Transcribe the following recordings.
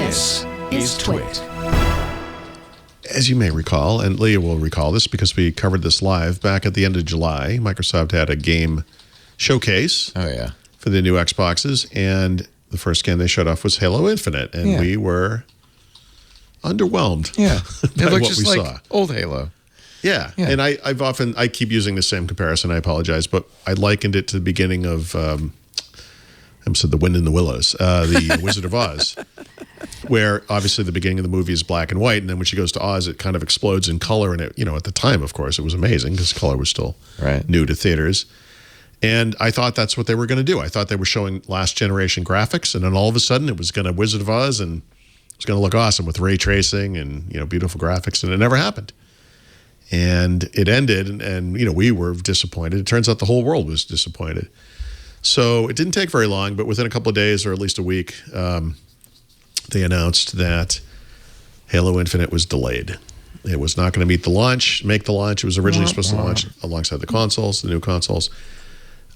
This is TWiT. As you may recall, and Leah will recall this because we covered this live back at the end of July, Microsoft had a game showcase for the new Xboxes, and the first game they showed off was Halo Infinite, and we were underwhelmed by it looked what just we like saw. old Halo. Yeah. And I keep using the same comparison, I apologize, but I likened it to the beginning of The Wind in the Willows, the Wizard of Oz, where obviously the beginning of the movie is black and white, and then when she goes to Oz, it kind of explodes in color. And it, at the time, of course, it was amazing because color was still new to theaters. And I thought that's what they were going to do. I thought they were showing last generation graphics, and then all of a sudden, it was going to Wizard of Oz, and it was going to look awesome with ray tracing and beautiful graphics, and it never happened. And it ended, and we were disappointed. It turns out the whole world was disappointed. So it didn't take very long, but within a couple of days, or at least a week, they announced that Halo Infinite was delayed. It was not going to make the launch. It was originally supposed to launch alongside the consoles, the new consoles.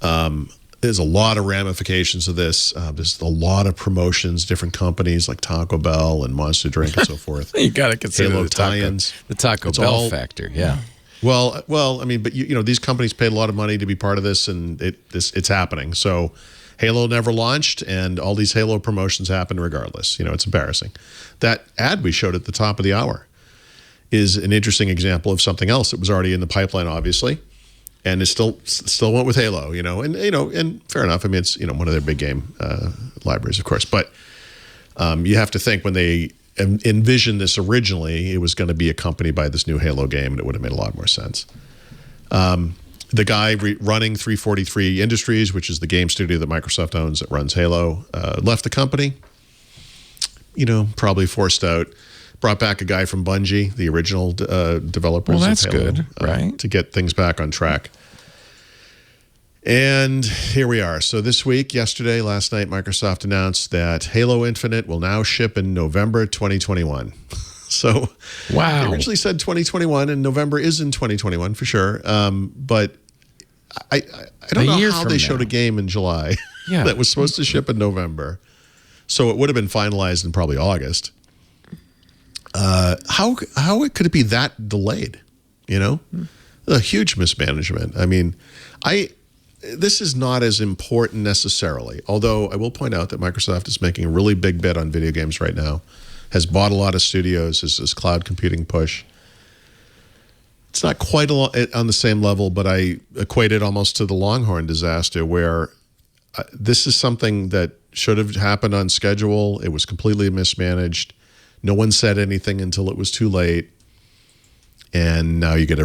There's a lot of ramifications of this. There's a lot of promotions, different companies like Taco Bell and Monster Drink and so forth. You got to consider Halo the tie-ins. The Taco Bell factor, Well, I mean, but these companies paid a lot of money to be part of this, and it's happening. So Halo never launched, and all these Halo promotions happen regardless. It's embarrassing. That ad we showed at the top of the hour is an interesting example of something else that was already in the pipeline, obviously, and it still went with Halo. And fair enough. I mean, it's one of their big game libraries, of course, but you have to think when they envisioned this originally, it was going to be accompanied by this new Halo game, and it would have made a lot more sense. The guy running 343 Industries, which is the game studio that Microsoft owns that runs Halo, left the company, probably forced out, brought back a guy from Bungie, the original developers well, that's of Halo, good, right? To get things back on track. And here we are. So last night, Microsoft announced that Halo Infinite will now ship in November 2021. So wow. They originally said 2021, and November is in 2021 for sure. But I don't know how they showed a game in July that was supposed to ship in November. So it would have been finalized in probably August. How could it be that delayed? A huge mismanagement. I mean, this is not as important necessarily, although I will point out that Microsoft is making a really big bet on video games right now, has bought a lot of studios, this cloud computing push. It's not quite on the same level, but I equate it almost to the Longhorn disaster, where this is something that should have happened on schedule. It was completely mismanaged. No one said anything until it was too late, and now you get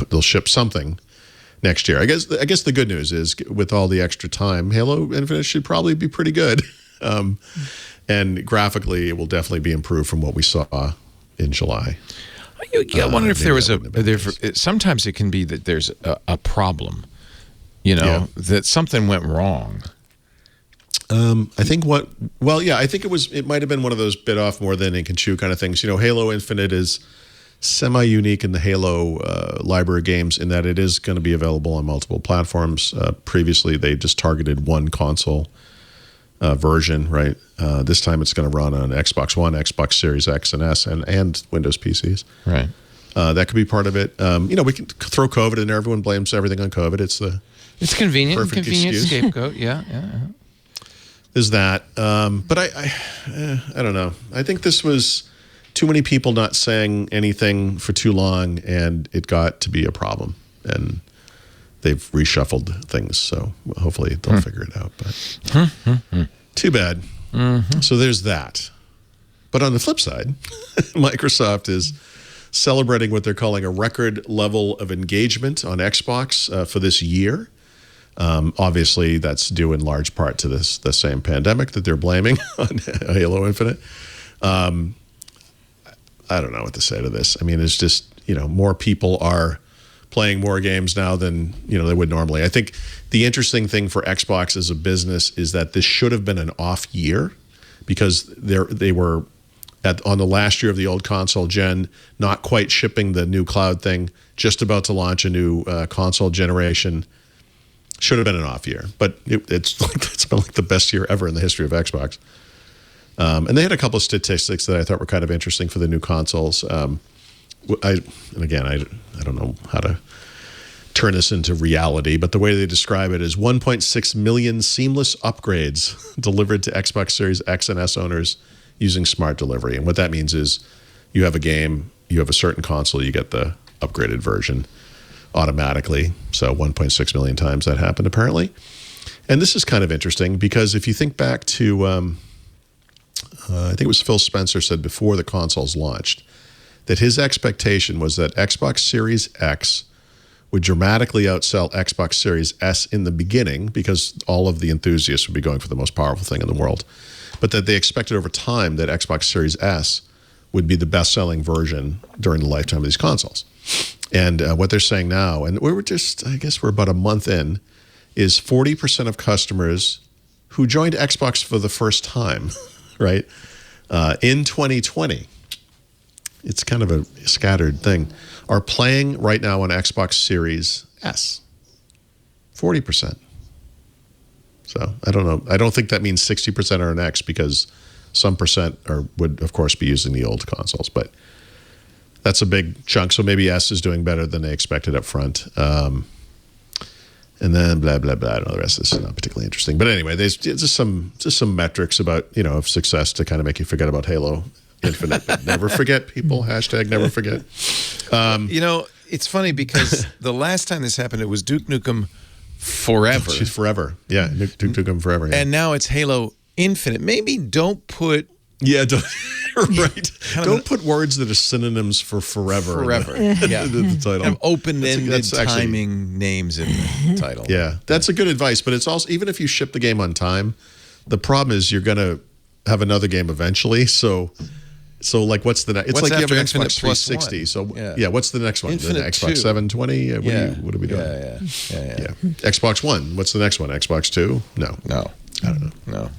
they'll ship something next year. I guess the good news is, with all the extra time, Halo Infinite should probably be pretty good. And graphically, it will definitely be improved from what we saw in July. I wonder if there was sometimes it can be that there's a problem, that something went wrong. I think it might have been one of those bit off more than it can chew kind of things. Halo Infinite is semi-unique in the Halo library games in that it is going to be available on multiple platforms. Previously, they just targeted one console version, right? This time it's going to run on Xbox One, Xbox Series X and S, and Windows PCs. Right. That could be part of it. We can throw COVID in there. Everyone blames everything on COVID. It's convenient excuse. scapegoat. Yeah. Is that? But I don't know. I think this was too many people not saying anything for too long, and it got to be a problem. And they've reshuffled things, so hopefully they'll figure it out. But too bad. So there's that. But on the flip side, Microsoft is celebrating what they're calling a record level of engagement on Xbox for this year. Obviously, that's due in large part to the same pandemic that they're blaming on Halo Infinite. I don't know what to say to this. I mean, it's just, more people are playing more games now than, they would normally. I think the interesting thing for Xbox as a business is that this should have been an off year because they were on the last year of the old console gen, not quite shipping the new cloud thing, just about to launch a new console generation. Should have been an off year, but it's been like the best year ever in the history of Xbox. And they had a couple of statistics that I thought were kind of interesting for the new consoles. And again, I don't know how to turn this into reality, but the way they describe it is 1.6 million seamless upgrades delivered to Xbox Series X and S owners using smart delivery. And what that means is you have a game, you have a certain console, you get the upgraded version automatically. So 1.6 million times that happened apparently. And this is kind of interesting because if you think back to, I think it was Phil Spencer said before the consoles launched, that his expectation was that Xbox Series X would dramatically outsell Xbox Series S in the beginning because all of the enthusiasts would be going for the most powerful thing in the world. But that they expected over time that Xbox Series S would be the best-selling version during the lifetime of these consoles. And what they're saying now, and we're just, I guess we're about a month in, is 40% of customers who joined Xbox for the first time, right, in 2020, it's kind of a scattered thing, are playing right now on Xbox Series S. 40%. So I don't know. I don't think that means 60% are on X because some percent would, of course, be using the old consoles. But that's a big chunk. So maybe S is doing better than they expected up front. And then blah, blah, blah. I don't know. The rest of this is not particularly interesting. But anyway, there's just some metrics about, of success to kind of make you forget about Halo Infinite. But never forget, people. Hashtag never forget. It's funny because the last time this happened, it was Duke Nukem Forever. She's forever. Yeah, Duke Nukem Forever. Yeah. And now it's Halo Infinite. Maybe don't put... Yeah, right. Don't put words that are synonyms for forever. Forever. The title. Kind of open-ended timing names in the title. Yeah, that's a good advice. But it's also, even if you ship the game on time, the problem is you're going to have another game eventually. So like, what's the next? It's like you have an Infinite Xbox 360. So yeah, what's the next one? Infinite the Xbox 720? What are we doing? Yeah. Xbox One. What's the next one? Xbox 2? No. I don't know.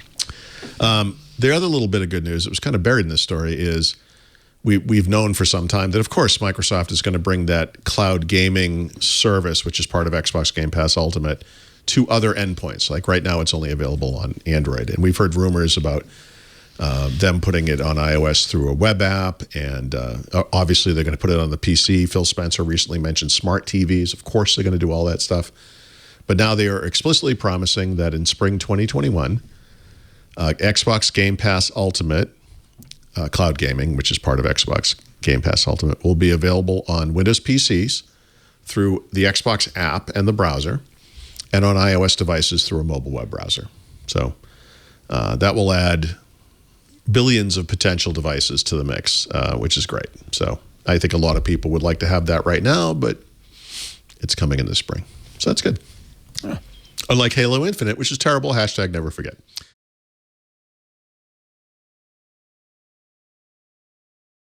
No. The other little bit of good news that was kind of buried in this story is we've known for some time that, of course, Microsoft is going to bring that cloud gaming service, which is part of Xbox Game Pass Ultimate, to other endpoints. Like right now, it's only available on Android. And we've heard rumors about them putting it on iOS through a web app. And obviously, they're going to put it on the PC. Phil Spencer recently mentioned smart TVs. Of course, they're going to do all that stuff. But now they are explicitly promising that in spring 2021, Xbox Game Pass Ultimate, cloud gaming, which is part of Xbox Game Pass Ultimate, will be available on Windows PCs through the Xbox app and the browser, and on iOS devices through a mobile web browser. So that will add billions of potential devices to the mix, which is great. So I think a lot of people would like to have that right now, but it's coming in the spring. So that's good. Unlike Halo Infinite, which is terrible. Hashtag never forget.